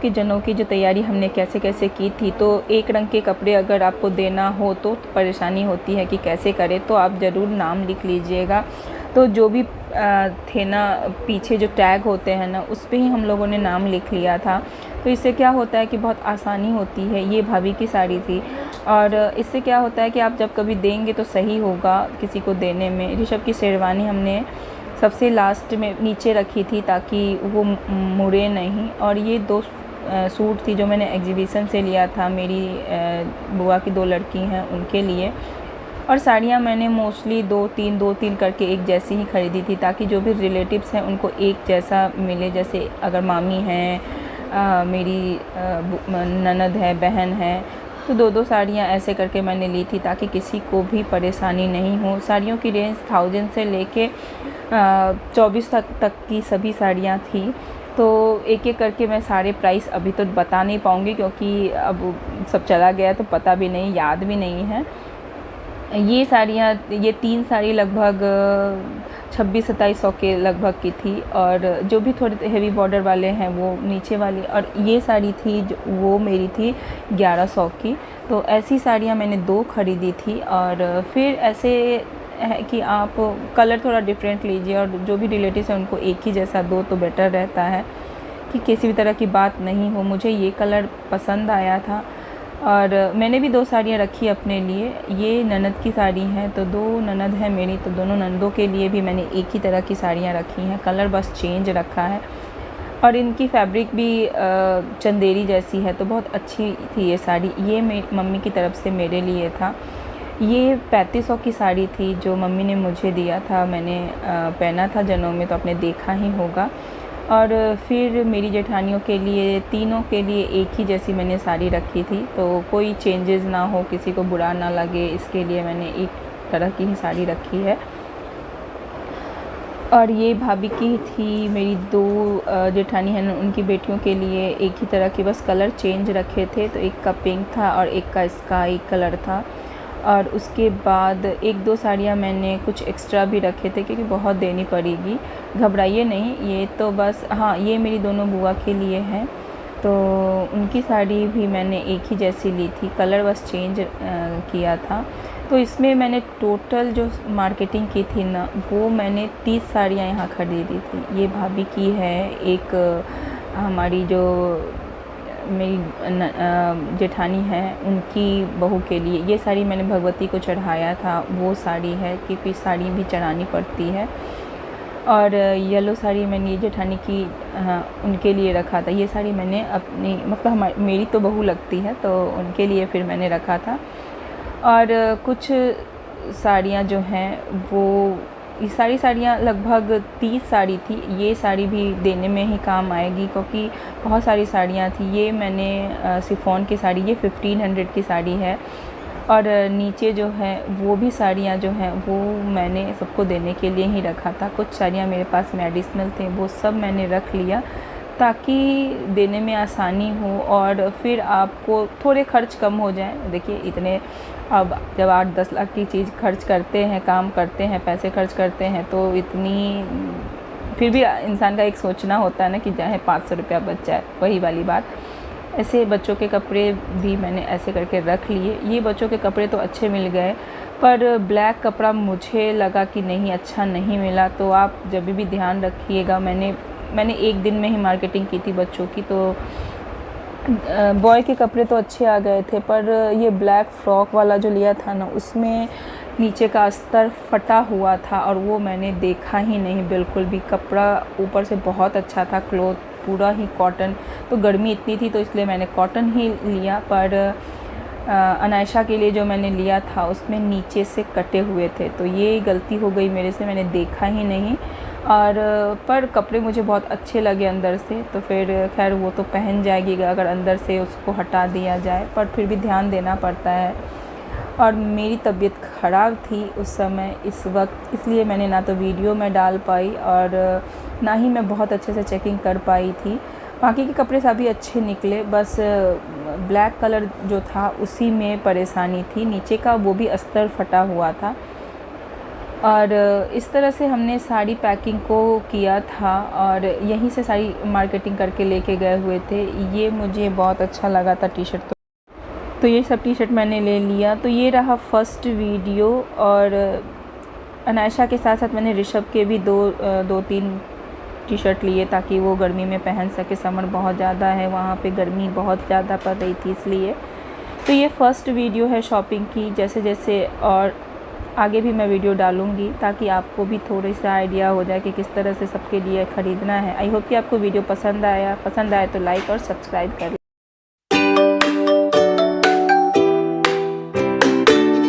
के जनेऊ की जो तैयारी हमने कैसे कैसे की थी, तो एक रंग के कपड़े अगर आपको देना हो तो परेशानी होती है कि कैसे करें, तो आप ज़रूर नाम लिख लीजिएगा। तो जो भी थे ना, पीछे जो टैग होते हैं ना, उस पे ही हम लोगों ने नाम लिख लिया था। तो इससे क्या होता है कि बहुत आसानी होती है। ये भाभी की साड़ी थी, और इससे क्या होता है कि आप जब कभी देंगे तो सही होगा किसी को देने में। ऋषभ की शेरवानी हमने सबसे लास्ट में नीचे रखी थी ताकि वो मुड़े नहीं। और ये 2 सूट थी जो मैंने एग्जीबिशन से लिया था, मेरी बुआ की 2 लड़की हैं उनके लिए। और साड़ियाँ मैंने मोस्टली 2-3 करके एक जैसी ही ख़रीदी थी, ताकि जो भी रिलेटिव्स हैं उनको एक जैसा मिले। जैसे अगर मामी हैं, मेरी ननद है, बहन है, तो 2-2 साड़ियाँ ऐसे करके मैंने ली थी ताकि किसी को भी परेशानी नहीं हो। साड़ियों की रेंज 1000 से लेके 24 तक की सभी साड़ियाँ थी। तो एक-एक करके मैं सारे प्राइस अभी तो बता नहीं पाऊँगी, क्योंकि अब सब चला गया तो पता भी नहीं, याद भी नहीं है। ये साड़ियाँ, ये 3 साड़ी लगभग 2600-2700 के लगभग की थी, और जो भी थोड़े हेवी बॉर्डर वाले हैं वो नीचे वाली। और ये साड़ी थी जो वो मेरी थी 1100 की। तो ऐसी साड़ियाँ मैंने 2 ख़रीदी थी। और फिर ऐसे है कि आप कलर थोड़ा डिफरेंट लीजिए, और जो भी रिलेटिव्स हैं उनको एक ही जैसा दो तो बेटर रहता है कि किसी भी तरह की बात नहीं हो। मुझे ये कलर पसंद आया था, और मैंने भी 2 साड़ियाँ रखी अपने लिए। ये ननद की साड़ी है, तो 2 ननद है मेरी, तो दोनों ननदों के लिए भी मैंने एक ही तरह की साड़ियाँ रखी हैं, कलर बस चेंज रखा है। और इनकी फैब्रिक भी चंदेरी जैसी है, तो बहुत अच्छी थी ये साड़ी। ये मेरी मम्मी की तरफ से मेरे लिए था। ये 3500 की साड़ी थी जो मम्मी ने मुझे दिया था, मैंने पहना था जनेऊ में, तो आपने देखा ही होगा। और फिर मेरी जेठानियों के लिए, तीनों के लिए एक ही जैसी मैंने साड़ी रखी थी, तो कोई चेंजेस ना हो, किसी को बुरा ना लगे, इसके लिए मैंने एक तरह की ही साड़ी रखी है। और ये भाभी की थी, मेरी 2 जेठानी हैं, उनकी बेटियों के लिए एक ही तरह के, बस कलर चेंज रखे थे। तो एक का पिंक था और एक का स्काई कलर था। और उसके बाद 1-2 साड़ियाँ मैंने कुछ एक्स्ट्रा भी रखे थे, क्योंकि बहुत देनी पड़ेगी। घबराइए नहीं, ये तो बस, हाँ, ये मेरी दोनों बुआ के लिए हैं, तो उनकी साड़ी भी मैंने एक ही जैसी ली थी, कलर बस चेंज किया था। तो इसमें मैंने टोटल जो मार्केटिंग की थी ना, वो मैंने 30 साड़ियाँ यहाँ ख़रीदी थी। ये भाभी की है, एक हमारी जो मेरी जेठानी है उनकी बहू के लिए। ये साड़ी मैंने भगवती को चढ़ाया था, वो साड़ी है, क्योंकि साड़ी भी चढ़ानी पड़ती है। और येलो साड़ी मैंने ये जेठानी की उनके लिए रखा था। ये साड़ी मैंने अपनी, मतलब मेरी तो बहू लगती है, तो उनके लिए फिर मैंने रखा था। और कुछ साड़ियाँ जो हैं वो, ये सारी साड़ियाँ लगभग 30 साड़ी थी। ये साड़ी भी देने में ही काम आएगी, क्योंकि बहुत सारी साड़ियाँ थी। ये मैंने शिफॉन की साड़ी, ये 1500 की साड़ी है। और नीचे जो है वो भी साड़ियाँ जो हैं वो मैंने सबको देने के लिए ही रखा था। कुछ साड़ियाँ मेरे पास में एडिशनल थे, वो सब मैंने रख लिया ताकि देने में आसानी हो, और फिर आपको थोड़े खर्च कम हो जाएं। देखिए, इतने, अब जब 8-10 लाख की चीज़ खर्च करते हैं, काम करते हैं, पैसे खर्च करते हैं, तो इतनी, फिर भी इंसान का एक सोचना होता है ना कि चाहे 500 रुपया बच जाए, वही वाली बात। ऐसे बच्चों के कपड़े भी मैंने ऐसे करके रख लिए। ये बच्चों के कपड़े तो अच्छे मिल गए, पर ब्लैक कपड़ा मुझे लगा कि नहीं, अच्छा नहीं मिला। तो आप जब भी ध्यान रखिएगा। मैंने एक दिन में ही मार्केटिंग की थी बच्चों की, तो बॉय के कपड़े तो अच्छे आ गए थे, पर ये ब्लैक फ्रॉक वाला जो लिया था ना, उसमें नीचे का अस्तर फटा हुआ था, और वो मैंने देखा ही नहीं बिल्कुल भी। कपड़ा ऊपर से बहुत अच्छा था, क्लॉथ पूरा ही कॉटन, तो गर्मी इतनी थी तो इसलिए मैंने कॉटन ही लिया। पर अनायशा के लिए जो मैंने लिया था उसमें नीचे से कटे हुए थे, तो ये गलती हो गई मेरे से, मैंने देखा ही नहीं। और पर कपड़े मुझे बहुत अच्छे लगे अंदर से, तो फिर खैर वो तो पहन जाएगी अगर अंदर से उसको हटा दिया जाए, पर फिर भी ध्यान देना पड़ता है। और मेरी तबीयत ख़राब थी उस समय, इस वक्त, इसलिए मैंने ना तो वीडियो में डाल पाई और ना ही मैं बहुत अच्छे से चेकिंग कर पाई थी। बाकी के कपड़े सभी अच्छे निकले, बस ब्लैक कलर जो था उसी में परेशानी थी, नीचे का वो भी अस्तर फटा हुआ था। और इस तरह से हमने सारी पैकिंग को किया था और यहीं से सारी मार्केटिंग करके लेके गए हुए थे। ये मुझे बहुत अच्छा लगा था टी शर्ट, तो ये सब टी शर्ट मैंने ले लिया। तो ये रहा फर्स्ट वीडियो। और अनायशा के साथ साथ मैंने ऋषभ के भी दो तीन टी शर्ट लिए ताकि वो गर्मी में पहन सके। समर बहुत ज़्यादा है, वहाँ पे गर्मी बहुत ज़्यादा पड़ रही थी इसलिए। तो ये फर्स्ट वीडियो है शॉपिंग की। जैसे जैसे और आगे भी मैं वीडियो डालूँगी ताकि आपको भी थोड़ी सा आइडिया हो जाए कि किस तरह से सबके लिए ख़रीदना है। आई होप कि आपको वीडियो पसंद आया तो लाइक और सब्सक्राइब करें।